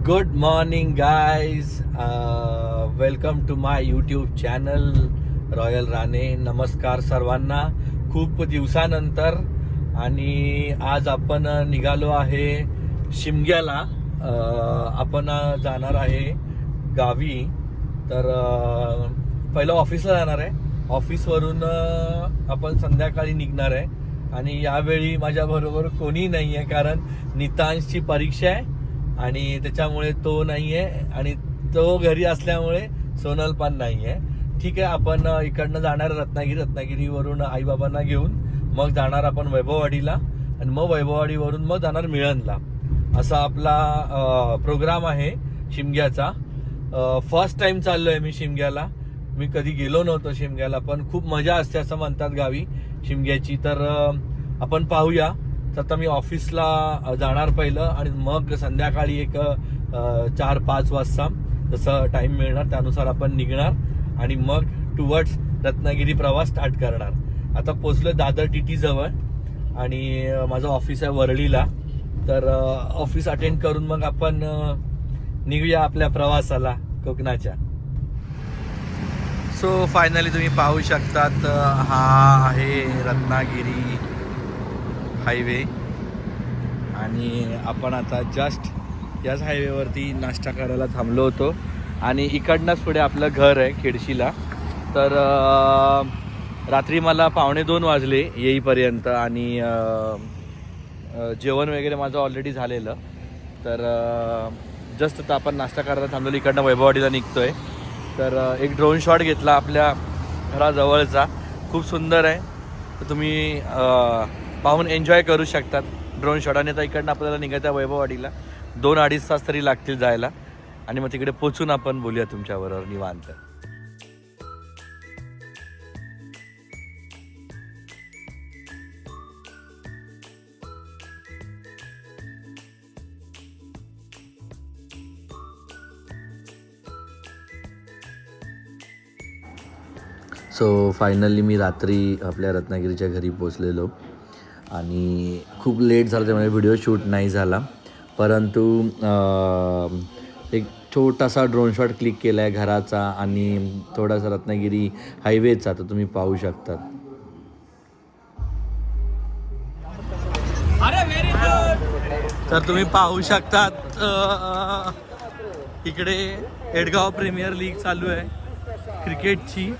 Good morning guys, welcome to my YouTube channel Royal Rane. नमस्कार सर्वांना. खूप दिवसानंतर आणि आज आपण निघालो आहे शिमग्याला. आपण जाणार आहे गावी. तर पहिलं ऑफिसला जाणार आहे. ऑफिसवरून आपण संध्याकाळी निघणार आहे. आणि यावेळी माझ्याबरोबर कोणी नाही आहे, कारण नितांशची परीक्षा आहे आणि त्याच्यामुळे तो नाही आहे. आणि तो घरी असल्यामुळे सोनल पण नाही आहे. ठीक आहे, आपण इकडनं जाणार रत्नागिरीवरून आईबाबांना घेऊन मग जाणार आपण वैभववाडीला, आणि मग वैभववाडीवरून मग जाणार मिळणला. असा आपला प्रोग्राम आहे शिमग्याचा. फर्स्ट टाइम चाललोय मी शिमग्याला. मी कधी गेलो नव्हतो शिमग्याला, पण खूप मजा असते असं म्हणतात गावी शिमग्याची. तर आपण पाहूया. तर आता मी ऑफिसला जाणार पहिलं, आणि मग संध्याकाळी एक 4-5 वाजता जसं टाइम मिळणार त्यानुसार आपण निघणार आणि मग टुवर्ड्स रत्नागिरी प्रवास स्टार्ट करणार. आता पोचलोय दादर टीटी जवळ आणि माझं ऑफिस आहे वरळीला. तर ऑफिस अटेंड करून मग आपण निघूया आपल्या प्रवासाला कोकणाच्या. सो फायनली तुम्ही पाहू शकतात, हा आहे रत्नागिरी हायवे. आणि आपण आता जस्ट याच हायवेवरती नाश्ता करायला थांबलो होतो. आणि इकडनंच पुढे आपलं घर आहे खेडशीला. तर रात्री मला 1:45 वाजले येईपर्यंत, आणि जेवण वगैरे माझं ऑलरेडी झालेलं. तर जस्ट आता आपण नाश्ता करायला थांबलो. इकडनं वैभववाडीला निघतोय. तर एक ड्रोन शॉट घेतला आपल्या घराजवळचा. खूप सुंदर आहे. तर तुम्ही पाहून एन्जॉय करू शकतात ड्रोन शॉट. आणि आता इकडनं आपल्याला निघायचं आहे वैभववाडीला. 2-2.5 तास तरी लागतील जायला. आणि मग तिकडे पोचून आपण बोलूया तुमच्याबरोबर निवांत. सो फायनली मी रात्री आपल्या रत्नागिरीच्या घरी पोचलेलो. आणि खूप लेट झालं त्यामुळे व्हिडिओ शूट नाही झाला. परंतु एक छोटासा ड्रोन शॉट क्लिक केला आहे घराचा आणि थोडासा रत्नागिरी हायवेचा. तर तुम्ही पाहू शकतात. तर तुम्ही पाहू शकतात, इकडे एडगाव प्रीमियर लीग चालू आहे क्रिकेटची.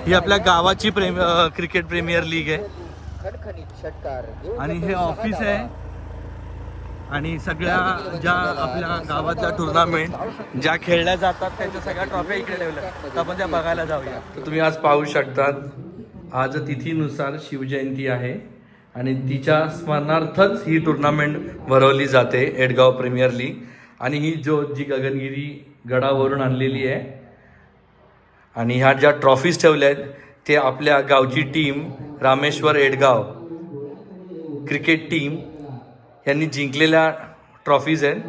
ही आपल्या गावाची क्रिकेट प्रीमियर लीग आहे. आणि हे ऑफिस आहे. आणि सगळ्या ज्या आपल्या गावातल्या टुर्नामेंट ज्या खेळल्या जातात त्याच्या सगळ्या ट्रॉफ्या इकडे ठेवल्या. तर आपण त्या बघायला जाऊया. तर तुम्ही आज पाहू शकतात, आज तिथीनुसार शिवजयंती आहे आणि तिच्या स्मरणार्थच ही टुर्नामेंट भरवली जाते, एडगाव प्रीमियर लीग. आणि ही जी गगनगिरी गडावरून आणलेली आहे. आणि ह्या ज्या ट्रॉफीज ठेवल्या आहेत ते आपल्या गावची टीम रामेश्वर एडगाव क्रिकेट टीम यांनी जिंकलेल्या ट्रॉफीज आहेत.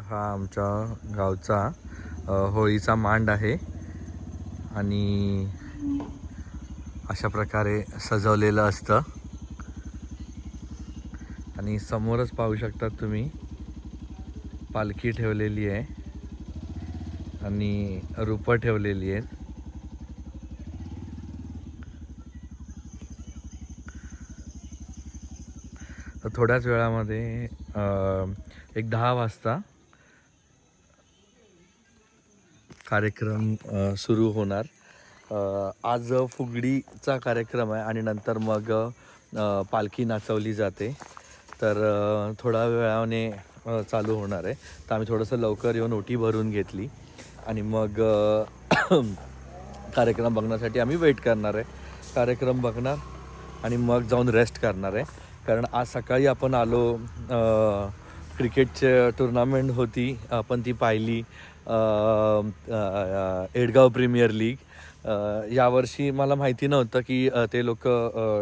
हा आमच्या गावचा होळीचा मांड आहे आणि अशा प्रकारे सजवलेलं असतं आणि समोरच पाहू शकतात तुम्ही पालखी ठेवलेली आहे आणि रूपं ठेवलेली आहेत. तर थोड्याच वेळामध्ये एक 10 वाजता कार्यक्रम सुरू होणार. आज फुगडीचा कार्यक्रम आहे आणि नंतर मग पालखी नाचवली जाते. तर थोड्या वेळाने चालू होणार आहे. तर आम्ही थोडंसं लवकर येऊन ओटी भरून घेतली आणि मग कार्यक्रम बघण्यासाठी आम्ही वेट करणार आहे. कार्यक्रम बघणार आणि मग जाऊन रेस्ट करणार आहे. कारण आज सकाळी आपण आलो, क्रिकेटची टुर्नामेंट होती, आपण ती पाहिली. एडगाव प्रीमियर लीग. यावर्षी मला माहिती नव्हतं की ते लोक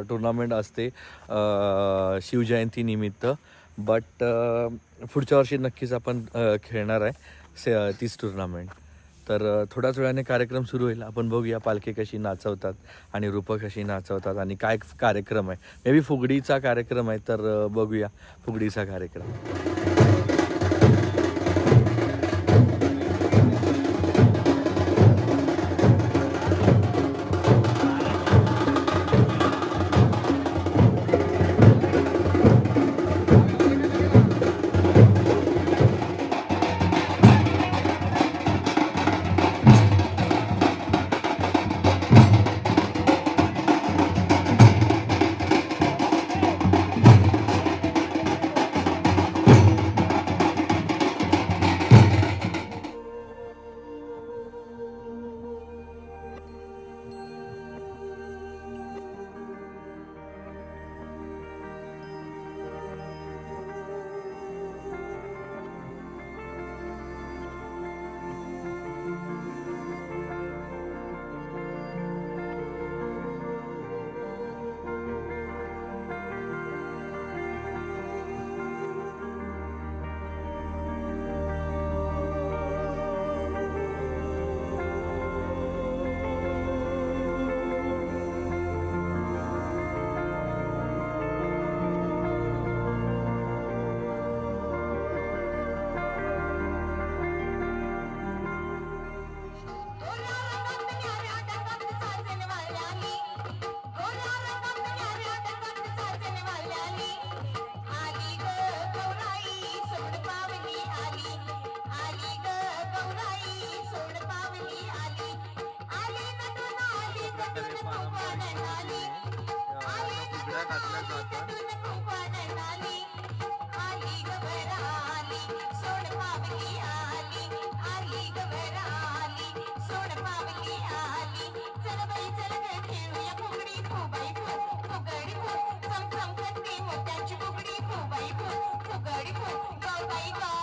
टुर्नामेंट असते शिवजयंतीनिमित्त. बट पुढच्या वर्षी नक्कीच आपण खेळणार आहे तीच टुर्नामेंट. तर थोड्याच वेळाने कार्यक्रम सुरू होईल. आपण बघूया पालखी कशी नाचवतात आणि रूपं कशी नाचवतात आणि काय कार्यक्रम आहे. मे बी फुगडीचा कार्यक्रम आहे, तर बघूया फुगडीचा कार्यक्रम.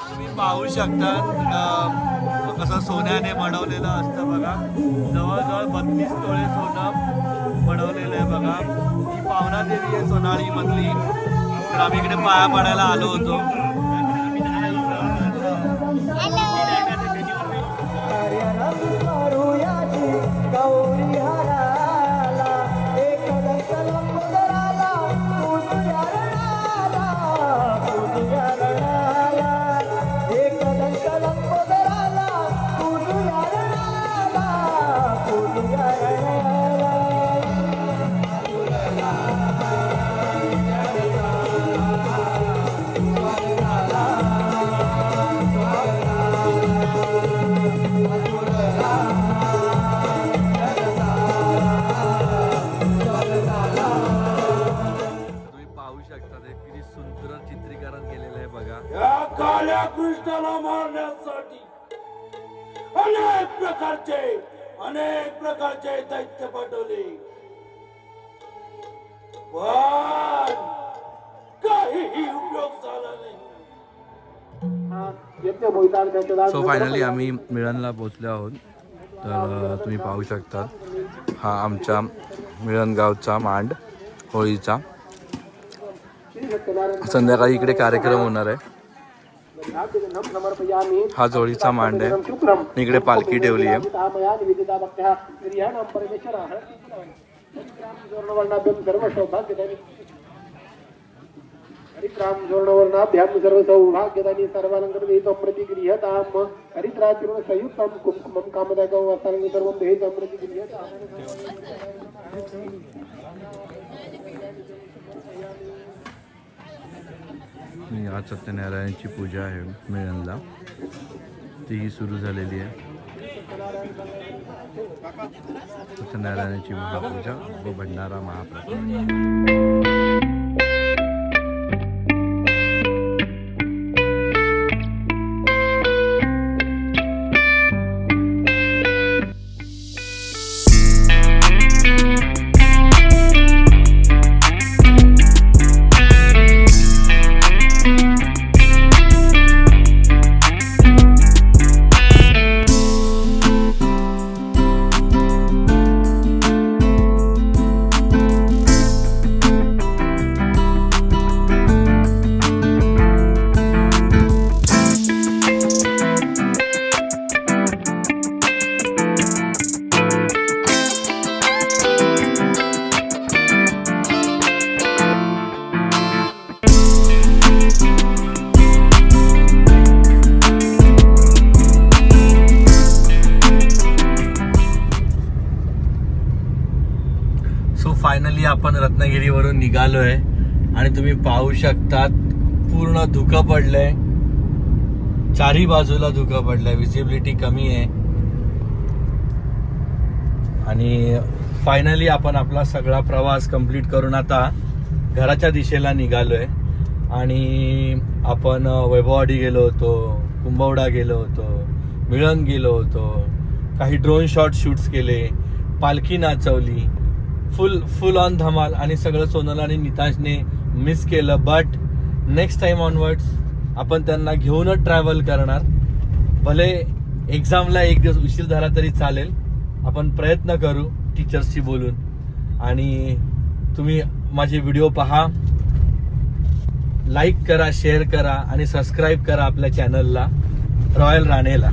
तुम्ही पाहू शकता कसं सोन्याने मडवलेलं असतं बघा. जवळजवळ 32 तोळे सोनं मडवलेलं आहे बघा. ही पावना देवी आहे सोनाळी मधली. तर आम्ही इकडे पाया पडायला आलो होतो. कृष्णाला मारण्यासाठी अनेक प्रकारचे दैत्य पाठवले, पण काहीही उपयोग झाला नाही. सो फायनली आम्ही मिळणला पोचलो आहोत. तर तुम्ही पाहू शकता हा आमच्या मिळणगावचा मांड होळीचा. संध्याकाळी इकडे कार्यक्रम होणार आहे. हा जोडीचा मांड आहे. इकडे पालखी ठेवली आहे. हरित्राम जोर्णवर्णाभ्याम सर्व सौभाग्यदानी सर्वालंकृत प्रतिगृह्यताम हरित्रात्रिम संयुक्तम कुंकुमम कामदायकं वस्त्राणि सर्वं देहितं प्रतिगृह्यताम. आज सत्यनारायणाची पूजा आहे मिळणला, तीही सुरू झालेली आहे. सत्यनारायणाची महापूजा व भंडारा महाप्रसाद. सो फायनली आपण रत्नागिरीवरून निघालोय आणि तुम्ही पाहू शकतात पूर्ण धुकं पडलंय, चारी बाजूला धुकं पडलंय, विजिबिलिटी कमी आहे. आणि फायनली आपण आपला सगळा प्रवास कंप्लीट करून आता घराच्या दिशेला निघालोय. आणि आपण वैभववाडी गेलो होतो, कुंभवडा गेलो होतो, मिळण गेलो होतो, काही ड्रोन शूट्स केले, पालखी नाचवली, फुल ऑन धमाल. आणि सगळं सोनल आणि निताशने मिस केलं. बट नेक्स्ट टाइम ऑनवर्ड्स आपण त्यांना घेऊनच ट्रॅव्हल करणार. भले एक्झामला एक दिवस उशीर झाला तरी चालेल, आपण प्रयत्न करू टीचर्सशी बोलून. आणि तुम्ही माझे व्हिडिओ पहा, लाईक करा, शेअर करा आणि सबस्क्राईब करा आपल्या चॅनलला, रॉयल राणेला.